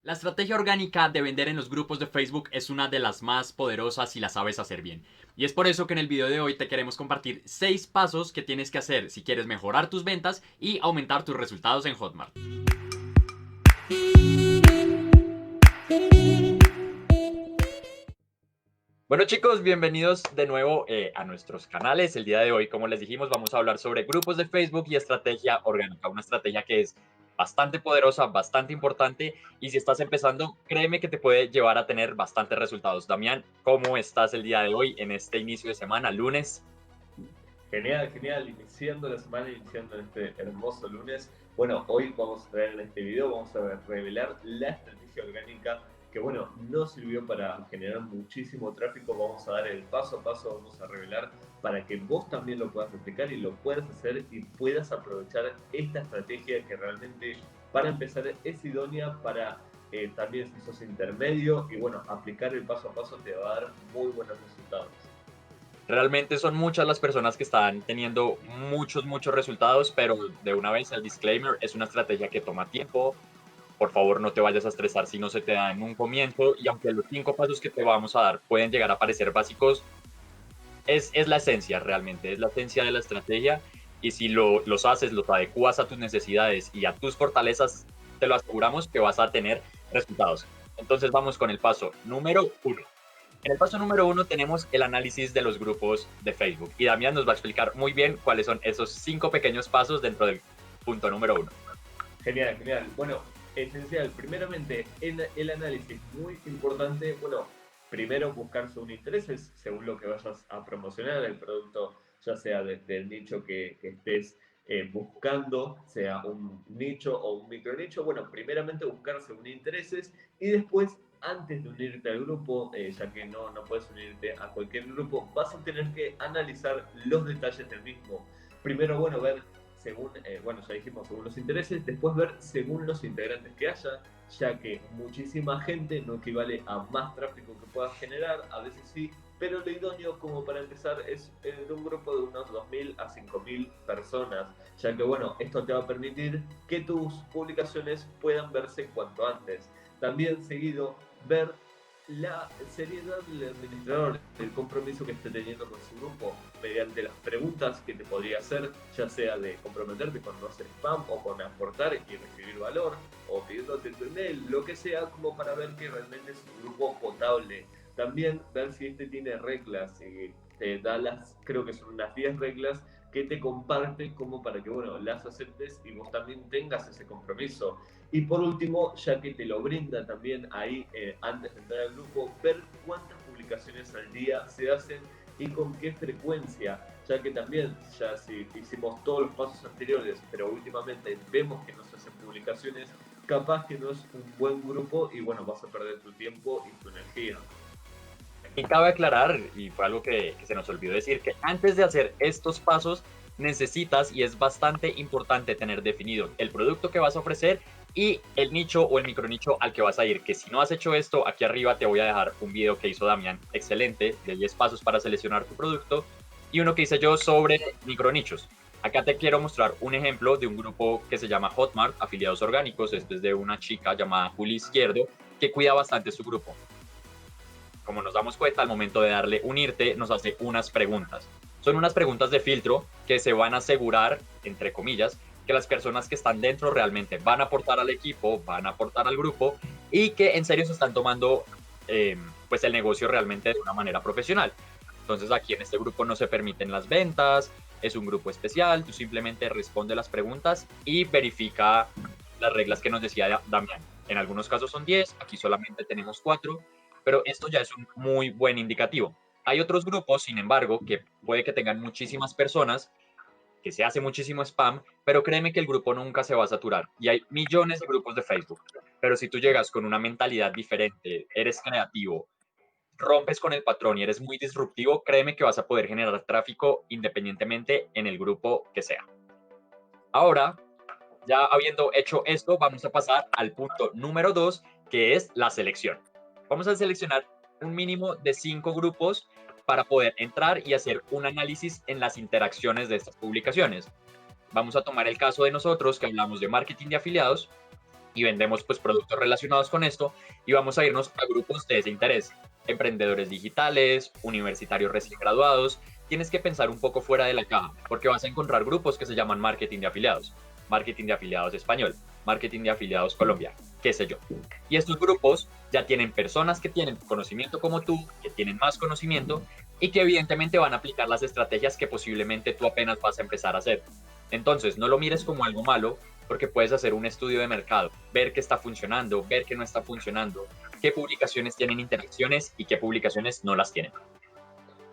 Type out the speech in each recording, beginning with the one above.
La estrategia orgánica de vender en los grupos de Facebook es una de las más poderosas si la sabes hacer bien. Y es por eso que en el video de hoy te queremos compartir 6 pasos que tienes que hacer si quieres mejorar tus ventas y aumentar tus resultados en Hotmart. Bueno chicos, bienvenidos de nuevo a nuestros canales. El día de hoy, como les dijimos, vamos a hablar sobre grupos de Facebook y estrategia orgánica. Una estrategia que es bastante poderosa, bastante importante y si estás empezando, créeme que te puede llevar a tener bastantes resultados. Damián, ¿cómo estás el día de hoy en este inicio de semana, lunes? Genial, genial, iniciando la semana, iniciando este hermoso lunes. Bueno, hoy vamos a traer en este video, vamos a revelar la estrategia orgánica que, bueno, nos sirvió para generar muchísimo tráfico. Vamos a dar el paso a paso, vamos a revelar para que vos también lo puedas replicar y lo puedas hacer y puedas aprovechar esta estrategia que realmente, para empezar, es idónea para también si sos intermedio y, bueno, aplicar el paso a paso te va a dar muy buenos resultados. Realmente son muchas las personas que están teniendo muchos resultados, pero de una vez el disclaimer, es una estrategia que toma tiempo. Por favor, no te vayas a estresar si no se te da en un comienzo y aunque los 5 pasos que te vamos a dar pueden llegar a parecer básicos, es la esencia realmente, es la esencia de la estrategia y si los haces, los adecuas a tus necesidades y a tus fortalezas, te lo aseguramos que vas a tener resultados. Entonces vamos con el paso número 1. En el paso número 1 tenemos el análisis de los grupos de Facebook y Damián nos va a explicar muy bien cuáles son esos 5 pequeños pasos dentro del punto número 1. Genial, genial. Bueno, esencial. Primeramente, en el análisis, muy importante, bueno, primero buscar sus intereses según lo que vayas a promocionar, el producto, ya sea del nicho que estés buscando, sea un nicho o un micro nicho. Bueno, primeramente buscar según intereses y después, antes de unirte al grupo, ya que no puedes unirte a cualquier grupo, vas a tener que analizar los detalles del mismo. Primero, bueno, ver según, bueno, ya dijimos, según los intereses, después ver según los integrantes que haya, ya que muchísima gente no equivale a más tráfico que puedas generar, a veces sí, pero lo idóneo como para empezar es en un grupo de unos 2.000 a 5.000 personas, ya que bueno, esto te va a permitir que tus publicaciones puedan verse cuanto antes. También seguido, ver la seriedad del administrador, el compromiso que esté teniendo con su grupo, mediante las preguntas que te podría hacer, ya sea de comprometerte con no hacer spam o con aportar y recibir valor, o pidiéndote tu email, lo que sea, como para ver que realmente es un grupo potable. También ver si este tiene reglas, te da creo que son unas 10 reglas que te comparte como para que, bueno, las aceptes y vos también tengas ese compromiso. Y por último, ya que te lo brinda también ahí antes de entrar al grupo, ver cuántas publicaciones al día se hacen y con qué frecuencia, ya que también, ya si hicimos todos los pasos anteriores, pero últimamente vemos que no se hacen publicaciones, capaz que no es un buen grupo y bueno, vas a perder tu tiempo y tu energía. Y cabe aclarar, y fue algo que se nos olvidó decir, que antes de hacer estos pasos necesitas y es bastante importante tener definido el producto que vas a ofrecer y el nicho o el micronicho al que vas a ir, que si no has hecho esto, aquí arriba te voy a dejar un video que hizo Damián excelente de 10 pasos para seleccionar tu producto y uno que hice yo sobre micronichos. Acá te quiero mostrar un ejemplo de un grupo que se llama Hotmart, afiliados orgánicos. Esto es de una chica llamada Juli Izquierdo que cuida bastante su grupo. Como nos damos cuenta, al momento de darle unirte, nos hace unas preguntas. Son unas preguntas de filtro que se van a asegurar, entre comillas, que las personas que están dentro realmente van a aportar al equipo, van a aportar al grupo y que en serio se están tomando pues el negocio realmente de una manera profesional. Entonces aquí en este grupo no se permiten las ventas, es un grupo especial, tú simplemente responde las preguntas y verifica las reglas que nos decía Damián. En algunos casos son 10, aquí solamente tenemos 4, pero esto ya es un muy buen indicativo. Hay otros grupos, sin embargo, que puede que tengan muchísimas personas, que se hace muchísimo spam, pero créeme que el grupo nunca se va a saturar. Y hay millones de grupos de Facebook. Pero si tú llegas con una mentalidad diferente, eres creativo, rompes con el patrón y eres muy disruptivo, créeme que vas a poder generar tráfico independientemente en el grupo que sea. Ahora, ya habiendo hecho esto, vamos a pasar al punto número 2, que es la selección. Vamos a seleccionar un mínimo de 5 grupos para poder entrar y hacer un análisis en las interacciones de estas publicaciones. Vamos a tomar el caso de nosotros que hablamos de marketing de afiliados y vendemos pues productos relacionados con esto y vamos a irnos a grupos de ese interés. Emprendedores digitales, universitarios recién graduados. Tienes que pensar un poco fuera de la caja porque vas a encontrar grupos que se llaman marketing de afiliados español, marketing de afiliados Colombia, qué sé yo. Y estos grupos ya tienen personas que tienen conocimiento como tú, que tienen más conocimiento y que evidentemente van a aplicar las estrategias que posiblemente tú apenas vas a empezar a hacer. Entonces, no lo mires como algo malo, porque puedes hacer un estudio de mercado, ver qué está funcionando, ver qué no está funcionando, qué publicaciones tienen interacciones y qué publicaciones no las tienen.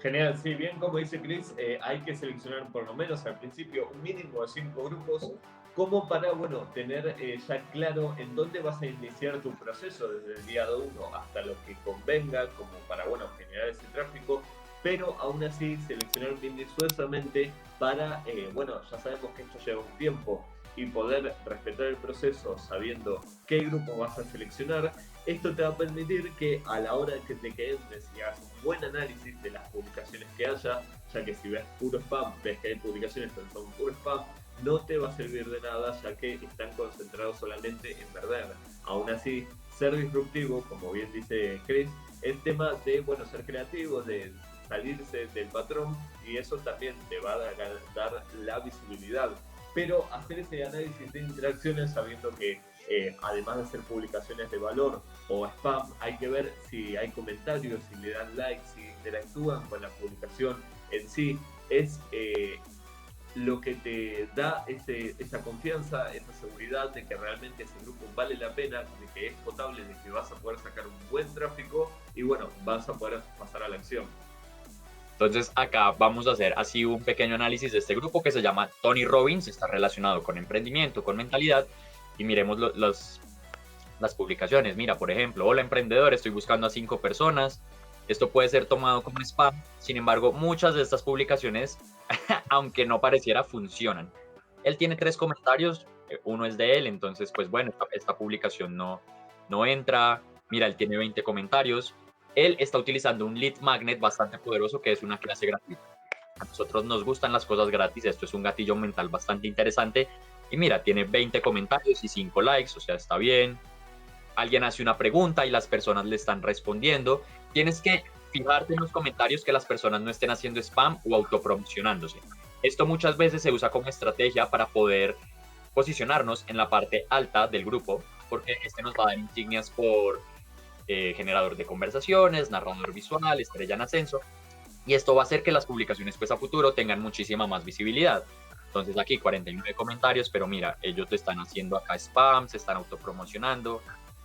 Genial, sí, bien como dice Chris, hay que seleccionar por lo menos al principio un mínimo de 5 grupos como para, bueno, tener ya claro en dónde vas a iniciar tu proceso desde el día 1 hasta lo que convenga, como para, bueno, generar ese tráfico, pero aún así seleccionar minuciosamente para, bueno, ya sabemos que esto lleva un tiempo y poder respetar el proceso sabiendo qué grupo vas a seleccionar. Esto te va a permitir que a la hora que te entres y hagas un buen análisis de las publicaciones que haya, ya que si ves puro spam, ves que hay publicaciones que son puro spam, no te va a servir de nada ya que están concentrados solamente en perder. Aún así, ser disruptivo, como bien dice Chris, es tema de, bueno, ser creativo, de salirse del patrón y eso también te va a dar la visibilidad. Pero hacer ese análisis de interacciones sabiendo que además de hacer publicaciones de valor o spam, hay que ver si hay comentarios, si le dan like, si interactúan con la publicación en sí. Es lo que te da esa confianza, esa seguridad de que realmente ese grupo vale la pena, de que es potable, de que vas a poder sacar un buen tráfico y bueno, vas a poder pasar a la acción. Entonces acá vamos a hacer así un pequeño análisis de este grupo que se llama Tony Robbins, está relacionado con emprendimiento, con mentalidad y miremos las publicaciones. Mira, por ejemplo, hola emprendedor, estoy buscando a 5 personas. Esto puede ser tomado como spam, sin embargo, muchas de estas publicaciones, aunque no pareciera, funcionan. Él tiene 3 comentarios, uno es de él, entonces, pues bueno, esta publicación no entra. Mira, él tiene 20 comentarios. Él está utilizando un lead magnet bastante poderoso que es una clase gratuita. A nosotros nos gustan las cosas gratis, esto es un gatillo mental bastante interesante. Y mira, tiene 20 comentarios y 5 likes, o sea, está bien. Alguien hace una pregunta y las personas le están respondiendo. Tienes que fijarte en los comentarios que las personas no estén haciendo spam o autopromocionándose. Esto muchas veces se usa como estrategia para poder posicionarnos en la parte alta del grupo, porque este nos va a dar insignias por generador de conversaciones, narrador visual, estrella en ascenso, y esto va a hacer que las publicaciones pues a futuro tengan muchísima más visibilidad. Entonces aquí 49 comentarios, pero mira, ellos te están haciendo acá spam, se están autopromocionando.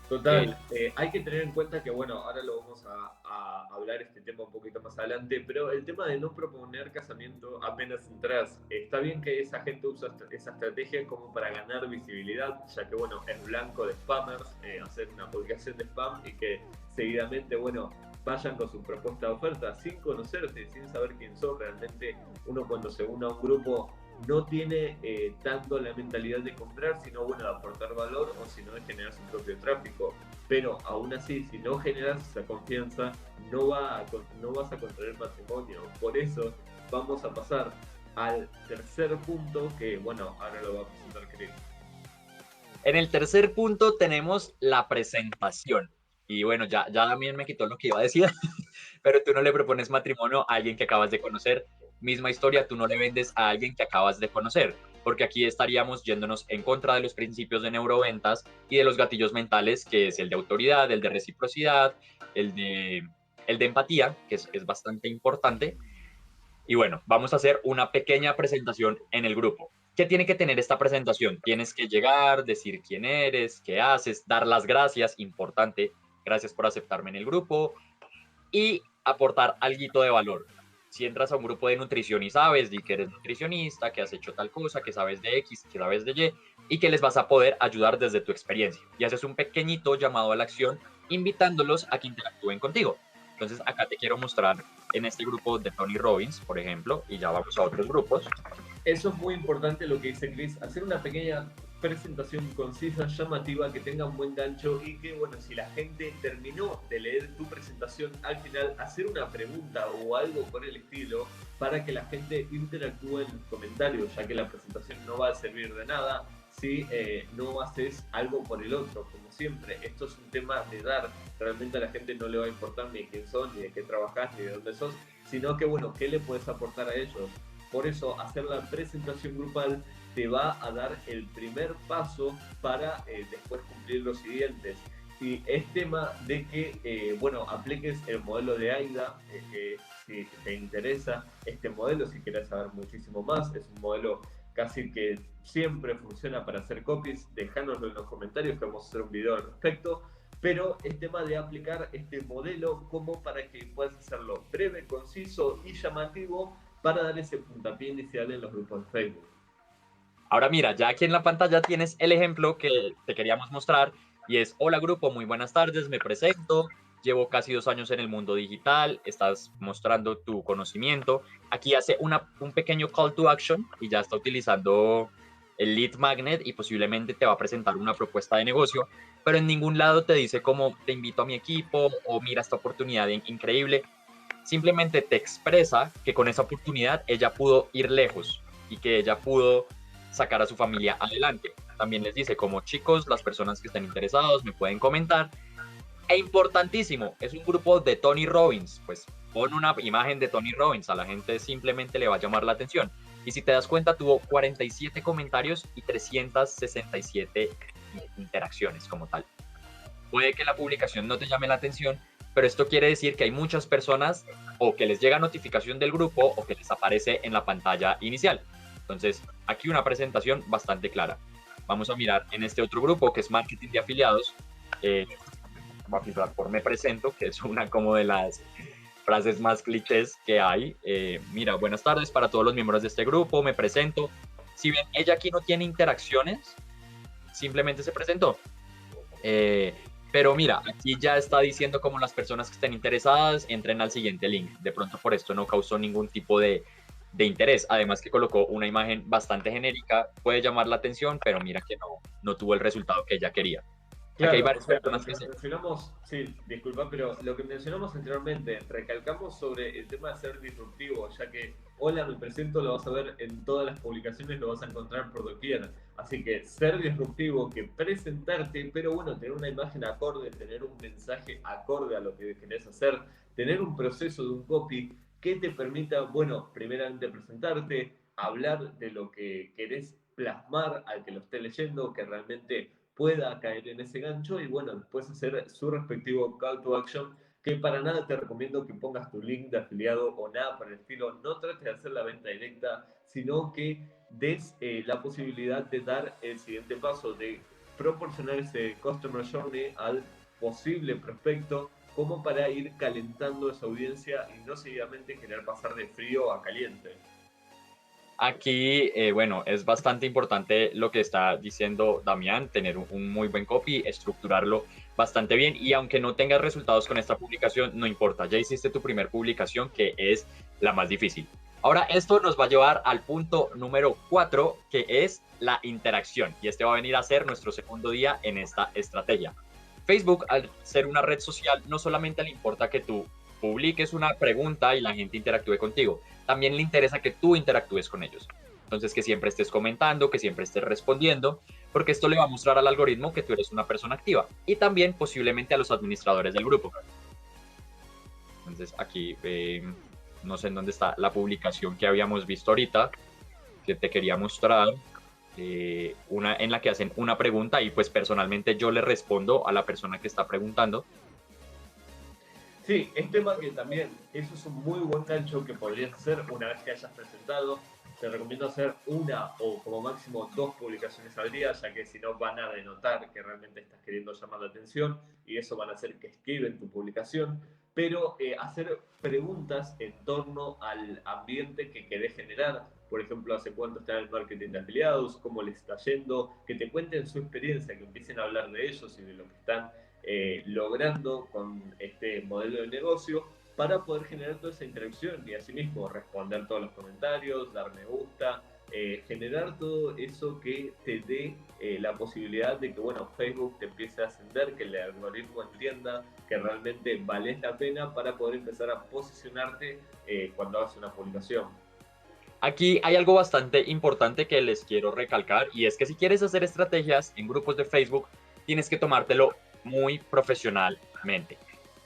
Total, hay que tener en cuenta que, bueno, ahora lo vamos a hablar este tema un poquito más adelante, pero el tema de no proponer casamiento apenas entras, está bien que esa gente usa esa estrategia como para ganar visibilidad, ya que, bueno, es blanco de spammers, hacer una publicación de spam y que seguidamente, bueno, vayan con su propuesta de oferta sin conocerte, sin saber quién sos. Realmente uno cuando se une a un grupo no tiene tanto la mentalidad de comprar, sino bueno, de aportar valor o si no de generar su propio tráfico. Pero aún así, si no generas esa confianza, no vas a contraer matrimonio. Por eso vamos a pasar al tercer punto que, bueno, ahora lo va a presentar Chris. En el tercer punto tenemos la presentación. Y bueno, ya también me quitó lo que iba a decir, pero tú no le propones matrimonio a alguien que acabas de conocer. Misma historia, tú no le vendes a alguien que acabas de conocer, porque aquí estaríamos yéndonos en contra de los principios de neuroventas y de los gatillos mentales, que es el de autoridad, el de reciprocidad, el de empatía, que es bastante importante. Y bueno, vamos a hacer una pequeña presentación en el grupo. ¿Qué tiene que tener esta presentación? Tienes que llegar, decir quién eres, qué haces, dar las gracias, importante, gracias por aceptarme en el grupo, y aportar algo de valor. Si entras a un grupo de nutrición y sabes, di que eres nutricionista, que has hecho tal cosa, que sabes de X, que sabes de Y, y que les vas a poder ayudar desde tu experiencia. Y haces un pequeñito llamado a la acción, invitándolos a que interactúen contigo. Entonces, acá te quiero mostrar en este grupo de Tony Robbins, por ejemplo, y ya vamos a otros grupos. Eso es muy importante lo que dice Chris, hacer una pequeña presentación concisa, llamativa, que tenga un buen gancho y que, bueno, si la gente terminó de leer tu presentación, al final hacer una pregunta o algo por el estilo para que la gente interactúe en los comentarios, ya que la presentación no va a servir de nada si no haces algo por el otro. Como siempre, esto es un tema de dar. Realmente a la gente no le va a importar ni quién sos, ni de qué trabajás, ni de dónde sos, sino que, bueno, qué le puedes aportar a ellos. Por eso, hacer la presentación grupal te va a dar el primer paso para después cumplir los siguientes. Y es tema de que, bueno, apliques el modelo de AIDA, si te interesa este modelo, si quieres saber muchísimo más, es un modelo casi que siempre funciona para hacer copies, déjanoslo en los comentarios que vamos a hacer un video al respecto, pero es tema de aplicar este modelo como para que puedas hacerlo breve, conciso y llamativo para dar ese puntapié inicial en los grupos de Facebook. Ahora mira, ya aquí en la pantalla tienes el ejemplo que te queríamos mostrar y es, hola grupo, muy buenas tardes, me presento, llevo casi 2 años en el mundo digital, estás mostrando tu conocimiento. Aquí hace un pequeño call to action y ya está utilizando el lead magnet y posiblemente te va a presentar una propuesta de negocio, pero en ningún lado te dice como te invito a mi equipo o mira esta oportunidad increíble. Simplemente te expresa que con esa oportunidad ella pudo ir lejos y que ella pudo sacar a su familia adelante. También les dice como chicos, las personas que estén interesados me pueden comentar. E importantísimo, es un grupo de Tony Robbins, pues pon una imagen de Tony Robbins, a la gente simplemente le va a llamar la atención. Y si te das cuenta, tuvo 47 comentarios y 367 interacciones como tal. Puede que la publicación no te llame la atención, pero esto quiere decir que hay muchas personas o que les llega notificación del grupo o que les aparece en la pantalla inicial. Entonces, aquí una presentación bastante clara. Vamos a mirar en este otro grupo que es marketing de afiliados. Voy a filtrar por me presento, que es una como de las frases más clichés que hay. Mira, buenas tardes para todos los miembros de este grupo, me presento. Si bien ella aquí no tiene interacciones, simplemente se presentó. Pero mira, aquí ya está diciendo como las personas que estén interesadas entren al siguiente link. De pronto por esto no causó ningún tipo de interés. Además que colocó una imagen bastante genérica, puede llamar la atención, pero mira que no tuvo el resultado que ella quería. Aquí hay Claro, o varias sea, lo personas que que se... mencionamos, sí, disculpa, pero lo que mencionamos anteriormente, recalcamos sobre el tema de ser disruptivo, ya que hola, me presento, lo vas a ver en todas las publicaciones, lo vas a encontrar por doquier. Así que ser disruptivo, que presentarte, pero bueno, tener una imagen acorde, tener un mensaje acorde a lo que querés hacer, tener un proceso de un copy que te permita, bueno, primeramente presentarte, hablar de lo que querés plasmar al que lo esté leyendo, que realmente pueda caer en ese gancho y bueno, después hacer su respectivo call to action, que para nada te recomiendo que pongas tu link de afiliado o nada por el estilo, no trates de hacer la venta directa, sino que des la posibilidad de dar el siguiente paso, de proporcionar ese customer journey al posible prospecto como para ir calentando esa audiencia y no seguidamente querer pasar de frío a caliente. Aquí, bueno, es bastante importante lo que está diciendo Damián, tener un muy buen copy, estructurarlo bastante bien y aunque no tengas resultados con esta publicación, no importa, ya hiciste tu primer publicación que es la más difícil. Ahora, esto nos va a llevar al punto número 4, que es la interacción y este va a venir a ser nuestro segundo día en esta estrategia. Facebook, al ser una red social, no solamente le importa que tú publiques una pregunta y la gente interactúe contigo, también le interesa que tú interactúes con ellos. Entonces, que siempre estés comentando, que siempre estés respondiendo, porque esto le va a mostrar al algoritmo que tú eres una persona activa y también posiblemente a los administradores del grupo. Entonces, aquí no sé en dónde está la publicación que habíamos visto ahorita, que te quería mostrar. Una en la que hacen una pregunta y pues personalmente yo le respondo a la persona que está preguntando. Sí, es tema que también, eso es un muy buen gancho que podrías hacer una vez que hayas presentado. Te recomiendo hacer una o como máximo dos publicaciones al día, ya que si no van a denotar que realmente estás queriendo llamar la atención y eso van a hacer que escriben tu publicación. Pero hacer preguntas en torno al ambiente que querés generar. Por ejemplo, hace cuánto está el marketing de afiliados, cómo les está yendo, que te cuenten su experiencia, que empiecen a hablar de ellos y de lo que están logrando con este modelo de negocio para poder generar toda esa interacción y asimismo responder todos los comentarios, dar me gusta, generar todo eso que te dé la posibilidad de que bueno, Facebook te empiece a ascender, que el algoritmo entienda que realmente vales la pena para poder empezar a posicionarte cuando hagas una publicación. Aquí hay algo bastante importante que les quiero recalcar y es que si quieres hacer estrategias en grupos de Facebook, tienes que tomártelo muy profesionalmente.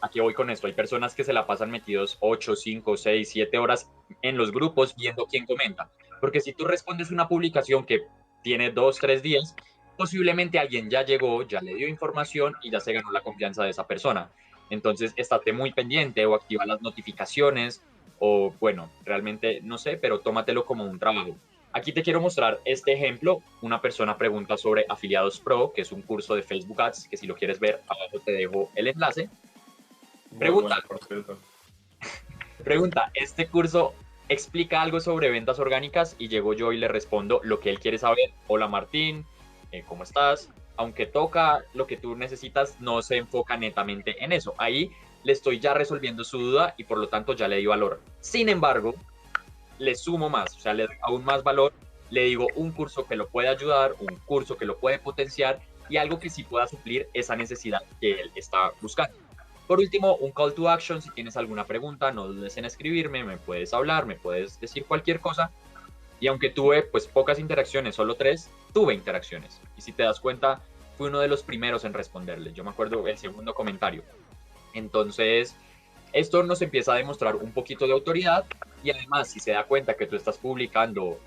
Aquí voy con esto. Hay personas que se la pasan metidos 8, 5, 6, 7 horas en los grupos viendo quién comenta. Porque si tú respondes una publicación que tiene 2, 3 días, posiblemente alguien ya llegó, ya le dio información y ya se ganó la confianza de esa persona. Entonces, estate muy pendiente o activa las notificaciones o bueno, realmente no sé, pero tómatelo como un trabajo. Aquí te quiero mostrar este ejemplo. Una persona pregunta sobre Afiliados Pro, que es un curso de Facebook Ads, que si lo quieres ver, abajo te dejo el enlace. Muy Pregunta, bueno, por cierto. pregunta, ¿este curso explica algo sobre ventas orgánicas? Y llego yo y le respondo lo que él quiere saber. Hola Martín, ¿cómo estás? Aunque toca lo que tú necesitas, no se enfoca netamente en eso. Ahí le estoy ya resolviendo su duda y por lo tanto ya le di valor. Sin embargo, le sumo más, o sea, le doy aún más valor, le digo un curso que lo puede ayudar, un curso que lo puede potenciar y algo que sí pueda suplir esa necesidad que él está buscando. Por último, un call to action, si tienes alguna pregunta, no dudes en escribirme, me puedes hablar, me puedes decir cualquier cosa. Y aunque tuve pues pocas interacciones, solo 3, tuve interacciones. Y si te das cuenta, fui uno de los primeros en responderle. Yo me acuerdo el segundo comentario. Entonces, esto nos empieza a demostrar un poquito de autoridad y además si se da cuenta que tú estás publicando,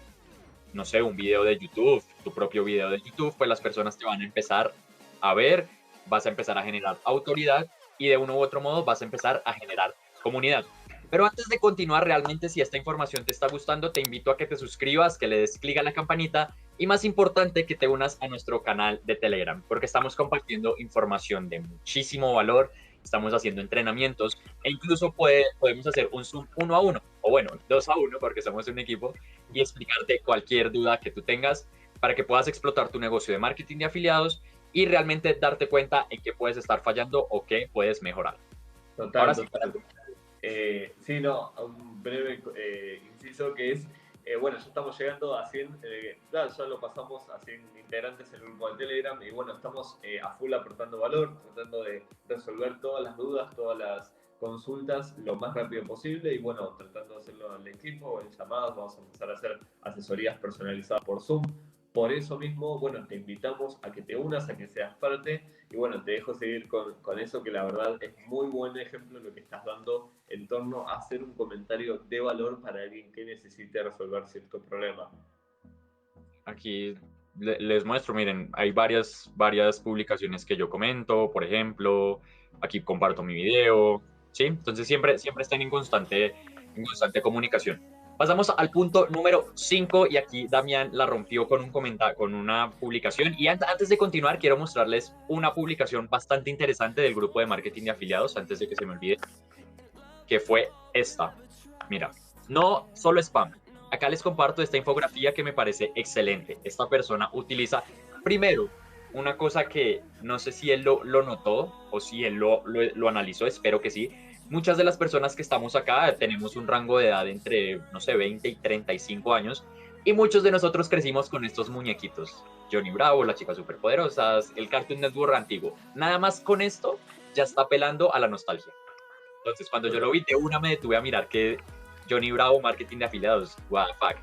no sé, un video de YouTube, tu propio video de YouTube, pues las personas te van a empezar a ver, vas a empezar a generar autoridad y de uno u otro modo vas a empezar a generar comunidad. Pero antes de continuar, realmente si esta información te está gustando, te invito a que te suscribas, que le des clic a la campanita y más importante, que te unas a nuestro canal de Telegram, porque estamos compartiendo información de muchísimo valor, estamos haciendo entrenamientos e incluso podemos hacer un Zoom 1 a 1, o bueno, 2 a 1, porque somos un equipo, y explicarte cualquier duda que tú tengas para que puedas explotar tu negocio de marketing de afiliados y realmente darte cuenta en qué puedes estar fallando o qué puedes mejorar. Total, Ahora sí, total. Sí, no, un breve inciso que es, bueno, ya estamos llegando a 100, claro, ya lo pasamos a 100 integrantes en el grupo de Telegram y bueno, estamos a full aportando valor, tratando de resolver todas las dudas, todas las consultas lo más rápido posible y bueno, tratando de hacerlo al equipo, en llamadas, vamos a empezar a hacer asesorías personalizadas por Zoom. Por eso mismo, bueno, te invitamos a que te unas, a que seas parte y bueno, te dejo seguir con eso que la verdad es muy buen ejemplo lo que estás dando en torno a hacer un comentario de valor para alguien que necesite resolver cierto problema. aquí les muestro, miren, hay varias publicaciones que yo comento, por ejemplo, aquí comparto mi video, ¿sí? Entonces siempre están en constante comunicación. Pasamos al punto número 5 y aquí Damián la rompió con un comentario, con una publicación. Y antes de continuar, quiero mostrarles una publicación bastante interesante del grupo de marketing de afiliados, antes de que se me olvide, que fue esta. Mira, no solo spam. Acá les comparto esta infografía que me parece excelente. Esta persona utiliza, primero, una cosa que no sé si él lo notó o si él lo analizó, espero que sí. Muchas de las personas que estamos acá tenemos un rango de edad entre, no sé, 20 y 35 años y muchos de nosotros crecimos con estos muñequitos. Johnny Bravo, las chicas superpoderosas, el Cartoon Network antiguo. Nada más con esto ya está apelando a la nostalgia. Entonces, cuando yo lo vi, de una me detuve a mirar que Johnny Bravo, marketing de afiliados, what the fuck.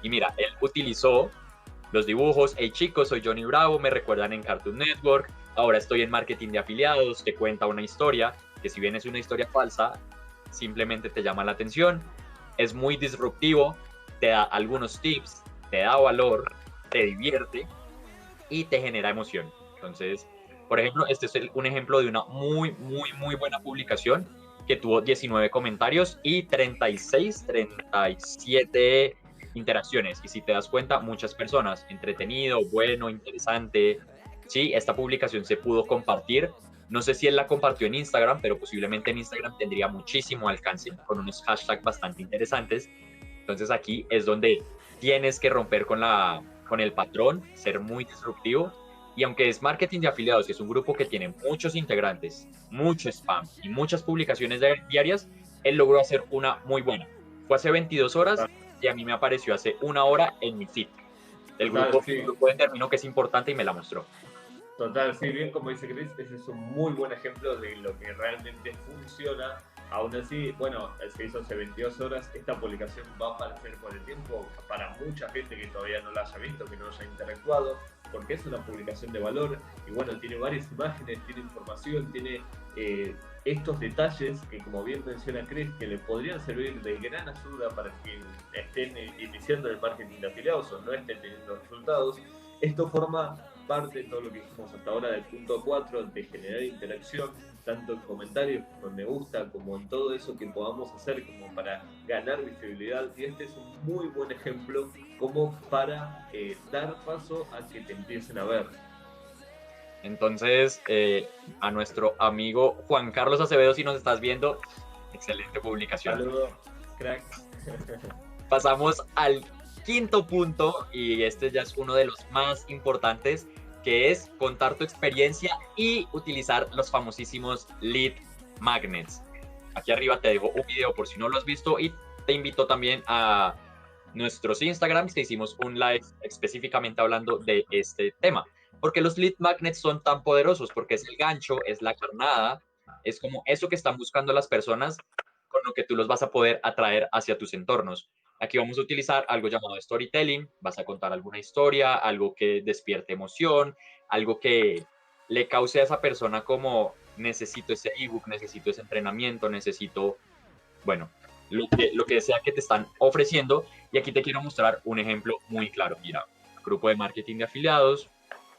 Y mira, él utilizó los dibujos, hey chicos, soy Johnny Bravo, me recuerdan en Cartoon Network, ahora estoy en marketing de afiliados, que cuenta una historia, que si bien es una historia falsa, simplemente te llama la atención, es muy disruptivo, te da algunos tips, te da valor, te divierte y te genera emoción. Entonces, por ejemplo, este es un ejemplo de una muy buena publicación que tuvo 19 comentarios y 36, 37 interacciones. Y si te das cuenta, muchas personas, entretenido, bueno, interesante. Sí, esta publicación se pudo compartir. No sé si él la compartió en Instagram, pero posiblemente en Instagram tendría muchísimo alcance con unos hashtags bastante interesantes. Entonces aquí es donde tienes que romper con el patrón, ser muy disruptivo. Y aunque es marketing de afiliados, que es un grupo que tiene muchos integrantes, mucho spam y muchas publicaciones diarias, él logró hacer una muy buena. Fue hace 22 horas y a mí me apareció hace 1 hora en mi feed. El Total, grupo, sí. el grupo determinó que es importante y me la mostró. Total, sí, bien como dice Chris, ese es un muy buen ejemplo de lo que realmente funciona. Aún así, bueno, se hizo hace 22 horas, esta publicación va a aparecer con el tiempo para mucha gente que todavía no la haya visto, que no haya interactuado, porque es una publicación de valor y bueno, tiene varias imágenes, tiene información, tiene estos detalles que, como bien menciona Chris, que le podrían servir de gran ayuda para quienes estén iniciando el marketing de afiliados o no estén teniendo resultados. Esto forma parte de todo lo que hicimos hasta ahora del punto 4, de generar interacción, tanto en comentarios como en me gusta, como en todo eso que podamos hacer como para ganar visibilidad. Y este es un muy buen ejemplo como para dar paso a que te empiecen a ver. Entonces, a nuestro amigo Juan Carlos Acevedo, si nos estás viendo, excelente publicación. Saludos, crack. Pasamos al quinto punto, y este ya es uno de los más importantes, que es contar tu experiencia y utilizar los famosísimos lead magnets. Aquí arriba te dejo un video por si no lo has visto, y te invito también a nuestros Instagrams, que hicimos un live específicamente hablando de este tema. Porque los lead magnets son tan poderosos, porque es el gancho, es la carnada, es como eso que están buscando las personas, con lo que tú los vas a poder atraer hacia tus entornos. Aquí vamos a utilizar algo llamado storytelling. Vas a contar alguna historia, algo que despierte emoción, algo que le cause a esa persona como necesito ese ebook, necesito ese entrenamiento, necesito, bueno, lo que sea que te están ofreciendo. Y aquí te quiero mostrar un ejemplo muy claro. Mira, grupo de marketing de afiliados,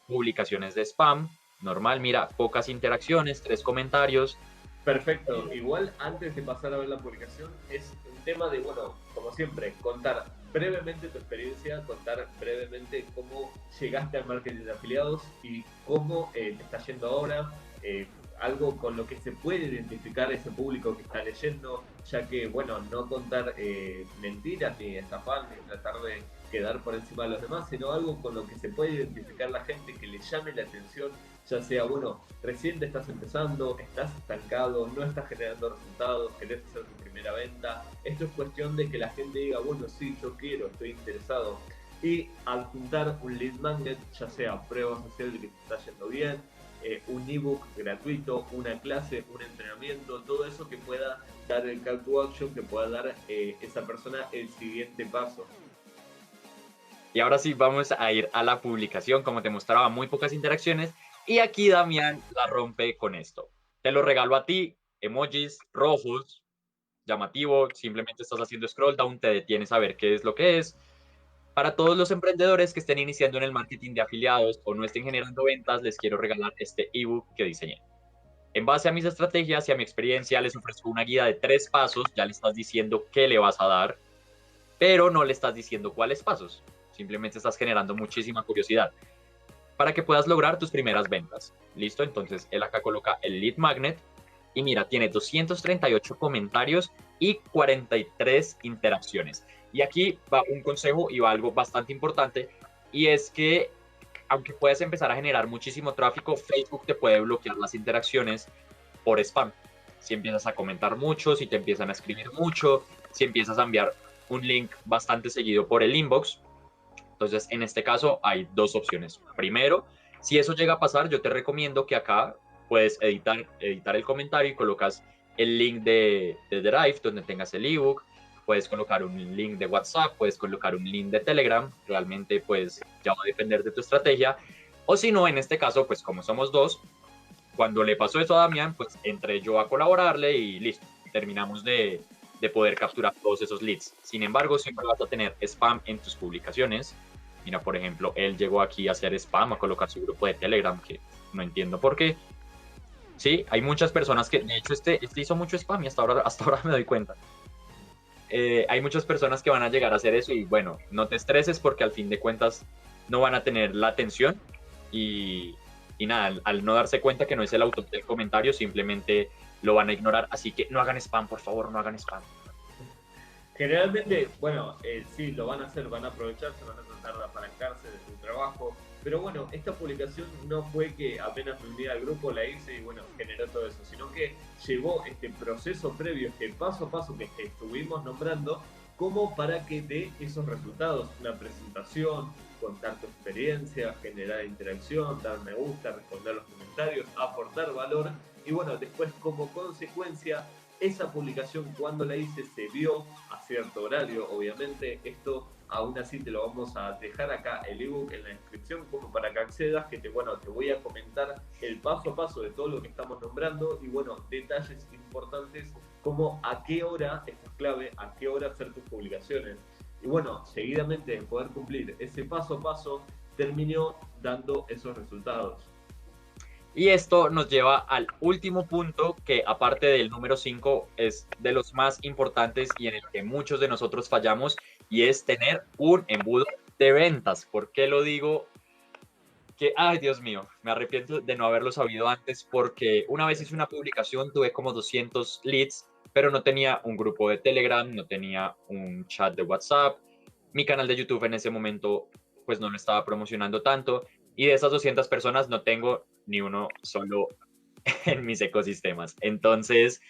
publicaciones de spam, normal, mira, pocas interacciones, 3 comentarios. Perfecto. Igual, antes de pasar a ver la publicación, es un tema de, bueno, como siempre, contar brevemente tu experiencia, contar brevemente cómo llegaste al marketing de afiliados y cómo te está yendo ahora, algo con lo que se puede identificar ese público que está leyendo, ya que, bueno, no contar mentiras ni estafar ni tratar de quedar por encima de los demás, sino algo con lo que se puede identificar la gente, que le llame la atención, ya sea, bueno, recién te estás empezando, estás estancado, no estás generando resultados, querés hacer tu primera venta. Esto es cuestión de que la gente diga, bueno, sí, yo quiero, estoy interesado. Y adjuntar un lead magnet, ya sea pruebas social de que te está yendo bien, un ebook gratuito, una clase, un entrenamiento, todo eso que pueda dar el call to action, que pueda dar esa persona el siguiente paso. Y ahora sí vamos a ir a la publicación. Como te mostraba, muy pocas interacciones. Y aquí Damián la rompe con esto. Te lo regalo a ti, emojis rojos, llamativo, simplemente estás haciendo scroll down, te detienes a ver qué es lo que es. Para todos los emprendedores que estén iniciando en el marketing de afiliados o no estén generando ventas, les quiero regalar este ebook que diseñé. En base a mis estrategias y a mi experiencia, les ofrezco una guía de 3 pasos. Ya le estás diciendo qué le vas a dar, pero no le estás diciendo cuáles pasos. Simplemente estás generando muchísima curiosidad para que puedas lograr tus primeras ventas. ¿Listo? Entonces, él acá coloca el lead magnet y mira, tiene 238 comentarios y 43 interacciones. Y aquí va un consejo y va algo bastante importante, y es que aunque puedes empezar a generar muchísimo tráfico, Facebook te puede bloquear las interacciones por spam. Si empiezas a comentar mucho, si te empiezan a escribir mucho, si empiezas a enviar un link bastante seguido por el inbox. Entonces, en este caso hay 2 opciones. Primero, si eso llega a pasar, yo te recomiendo que acá puedes editar el comentario y colocas el link de Drive donde tengas el ebook. Puedes colocar un link de WhatsApp, puedes colocar un link de Telegram. Realmente, pues ya va a depender de tu estrategia. O si no, en este caso, pues como somos 2, cuando le pasó eso a Damián, pues entré yo a colaborarle y listo. Terminamos de poder capturar todos esos leads. Sin embargo, siempre vas a tener spam en tus publicaciones. Mira, por ejemplo, él llegó aquí a hacer spam, a colocar su grupo de Telegram, que no entiendo por qué. Sí, hay muchas personas que, de hecho, este hizo mucho spam y hasta ahora me doy cuenta. Hay muchas personas que van a llegar a hacer eso y bueno, no te estreses porque al fin de cuentas no van a tener la atención y nada, al no darse cuenta que no es el autor del comentario, simplemente lo van a ignorar. Así que no hagan spam, por favor, no hagan spam. Generalmente, bueno, sí, lo van a hacer, van a aprovecharse, van a tratar de apalancarse de su trabajo, pero bueno, esta publicación no fue que apenas me uní al grupo, la hice y bueno, generó todo eso, sino que llevó este proceso previo, este paso a paso que estuvimos nombrando, como para que dé esos resultados, una presentación, contar tu experiencia, generar interacción, dar me gusta, responder los comentarios, aportar valor y bueno, después como consecuencia esa publicación cuando la hice se vio a cierto horario, obviamente esto aún así te lo vamos a dejar acá el ebook en la descripción como para que accedas, que te voy a comentar el paso a paso de todo lo que estamos nombrando y bueno, detalles importantes como a qué hora, esto es clave, a qué hora hacer tus publicaciones. Y bueno, seguidamente de poder cumplir ese paso a paso, terminó dando esos resultados. Y esto nos lleva al último punto que aparte del número 5 es de los más importantes y en el que muchos de nosotros fallamos y es tener un embudo de ventas. ¿Por qué lo digo? Que, ay Dios mío, me arrepiento de no haberlo sabido antes porque una vez hice una publicación, tuve como 200 leads, pero no tenía un grupo de Telegram, no tenía un chat de WhatsApp, mi canal de YouTube en ese momento pues no lo estaba promocionando tanto y de esas 200 personas no tengo ni uno solo en mis ecosistemas. Entonces,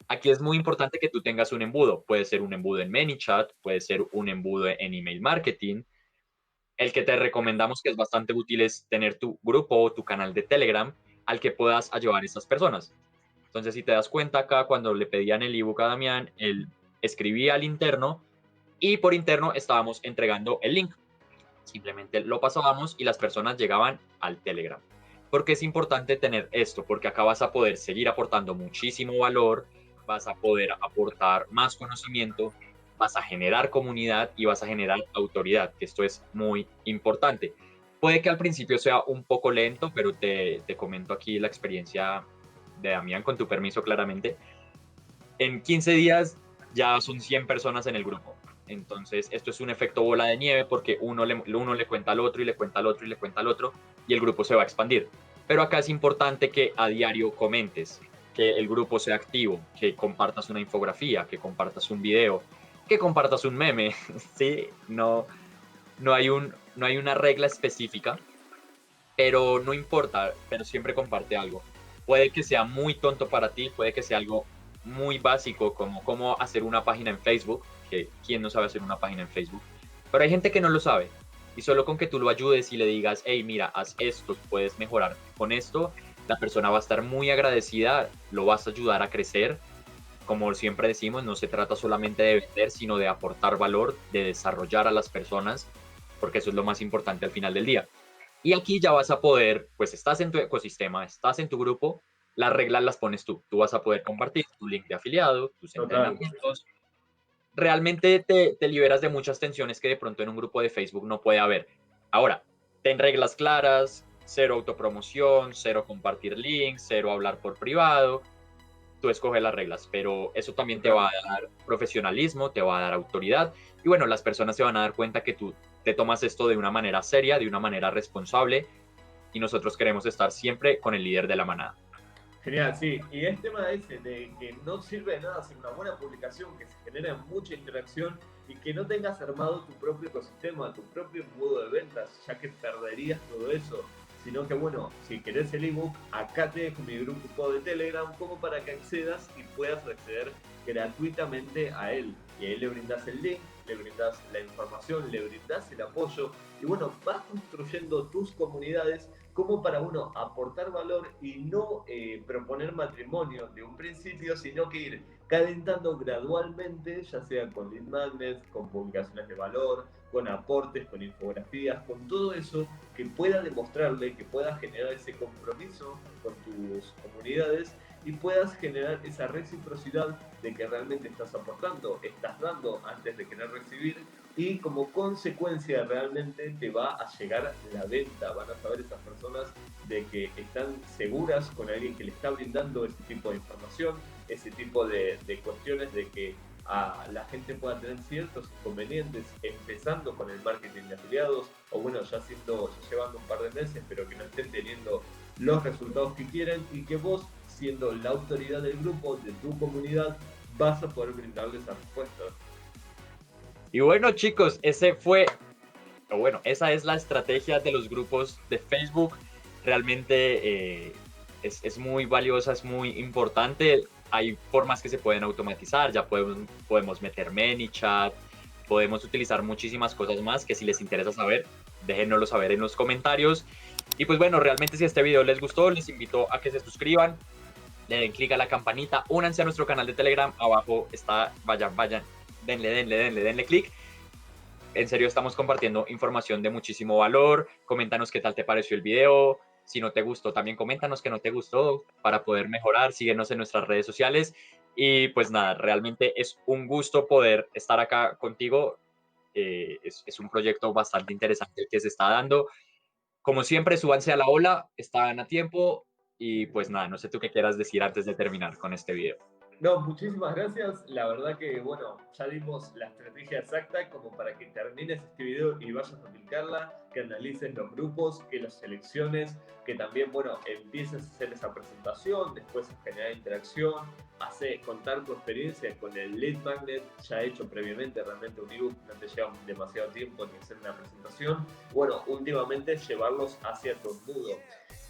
aquí es muy importante que tú tengas un embudo. Puede ser un embudo en ManyChat, puede ser un embudo en email marketing. El que te recomendamos que es bastante útil es tener tu grupo o tu canal de Telegram al que puedas ayudar a esas personas. Entonces, si te das cuenta acá, cuando le pedían el ebook a Damián, él escribía al interno y por interno estábamos entregando el link. Simplemente lo pasábamos y las personas llegaban al Telegram. ¿Por qué es importante tener esto? Porque acá vas a poder seguir aportando muchísimo valor, vas a poder aportar más conocimiento, vas a generar comunidad y vas a generar autoridad, que esto es muy importante. Puede que al principio sea un poco lento, pero te comento aquí la experiencia de Damián, con tu permiso claramente. En 15 días ya son 100 personas en el grupo. Entonces, esto es un efecto bola de nieve porque uno le cuenta al otro y le cuenta al otro y le cuenta al otro y el grupo se va a expandir. Pero acá es importante que a diario comentes, que el grupo sea activo, que compartas una infografía, que compartas un video, que compartas un meme. ¿Sí? No hay una regla específica, pero no importa, pero siempre comparte algo. Puede que sea muy tonto para ti, puede que sea algo muy básico como cómo hacer una página en Facebook, que quién no sabe hacer una página en Facebook, pero hay gente que no lo sabe y solo con que tú lo ayudes y le digas, hey, mira, haz esto, puedes mejorar con esto, la persona va a estar muy agradecida, lo vas a ayudar a crecer. Como siempre decimos, no se trata solamente de vender, sino de aportar valor, de desarrollar a las personas, porque eso es lo más importante al final del día. Y aquí ya vas a poder, pues estás en tu ecosistema, estás en tu grupo, las reglas las pones tú. Tú vas a poder compartir tu link de afiliado, tus Total. entrenamientos. Realmente te liberas de muchas tensiones que de pronto en un grupo de Facebook no puede haber. Ahora, ten reglas claras, cero autopromoción, cero compartir links, cero hablar por privado. Tú escoges las reglas, pero eso también te va a dar profesionalismo, te va a dar autoridad y bueno, las personas se van a dar cuenta que tú te tomas esto de una manera seria, de una manera responsable y nosotros queremos estar siempre con el líder de la manada. Genial, sí. Y es tema ese de que no sirve de nada hacer una buena publicación, que se genere mucha interacción y que no tengas armado tu propio ecosistema, tu propio embudo de ventas, ya que perderías todo eso. Sino que bueno, si querés el ebook, acá te dejo mi grupo de Telegram como para que accedas y puedas acceder gratuitamente a él. Y ahí le brindas el link, le brindas la información, le brindas el apoyo y bueno, vas construyendo tus comunidades como para uno aportar valor y no proponer matrimonio de un principio, sino que ir calentando gradualmente, ya sea con lead magnets, con publicaciones de valor, con aportes, con infografías, con todo eso que pueda demostrarle, que pueda generar ese compromiso con tus comunidades y puedas generar esa reciprocidad de que realmente estás aportando, estás dando antes de querer recibir y como consecuencia realmente te va a llegar la venta. Van a saber esas personas de que están seguras con alguien que le está brindando ese tipo de información, ese tipo de cuestiones de que la gente pueda tener ciertos inconvenientes empezando con el marketing de afiliados o bueno, ya llevando un par de meses pero que no estén teniendo los resultados que quieren y que vos siendo la autoridad del grupo, de tu comunidad, vas a poder brindarles esas respuestas. Y bueno, chicos, esa es la estrategia de los grupos de Facebook. Realmente es muy valiosa, es muy importante. Hay formas que se pueden automatizar, ya podemos meter ManyChat, podemos utilizar muchísimas cosas más que si les interesa saber, déjennoslo saber en los comentarios. Y pues bueno, realmente si este video les gustó, les invito a que se suscriban, le den click a la campanita, únanse a nuestro canal de Telegram, abajo está, vayan, denle click. En serio, estamos compartiendo información de muchísimo valor. Coméntanos qué tal te pareció el video. Si no te gustó, también coméntanos que no te gustó para poder mejorar. Síguenos en nuestras redes sociales. Y pues nada, realmente es un gusto poder estar acá contigo. Es un proyecto bastante interesante el que se está dando. Como siempre, súbanse a la ola, están a tiempo. Y pues nada, no sé tú qué quieras decir antes de terminar con este video. No, muchísimas gracias. La verdad que, bueno, ya dimos la estrategia exacta como para que termines este video y vayas a aplicarla, que analices los grupos, que los selecciones, que también, bueno, empieces a hacer esa presentación, después a generar interacción, contar tu experiencia con el lead magnet ya hecho previamente. Realmente un ebook no te lleva demasiado tiempo ni hacer una presentación. Bueno, últimamente llevarlos hacia tu embudo.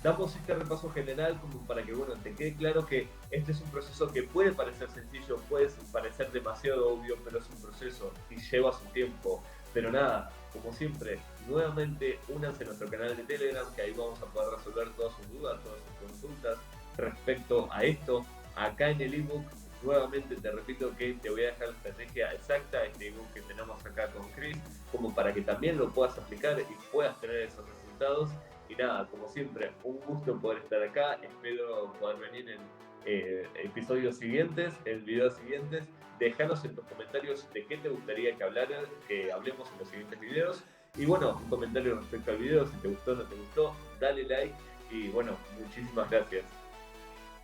Damos este repaso general como para que, bueno, te quede claro que este es un proceso que puede parecer sencillo, puede parecer demasiado obvio, pero es un proceso y lleva su tiempo. Pero nada, como siempre, nuevamente únanse a nuestro canal de Telegram, que ahí vamos a poder resolver todas sus dudas, todas sus consultas respecto a esto. Acá en el ebook, nuevamente te repito que te voy a dejar la estrategia exacta, este ebook que tenemos acá con Chris, como para que también lo puedas aplicar y puedas tener esos resultados. Y nada, como siempre, un gusto poder estar acá. Espero poder venir en episodios siguientes, en videos siguientes. Déjanos en los comentarios de qué te gustaría que hablemos en los siguientes videos. Y bueno, un comentario respecto al video, si te gustó o no te gustó, dale like. Y bueno, muchísimas gracias.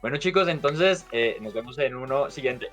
Bueno chicos, entonces nos vemos en uno siguiente.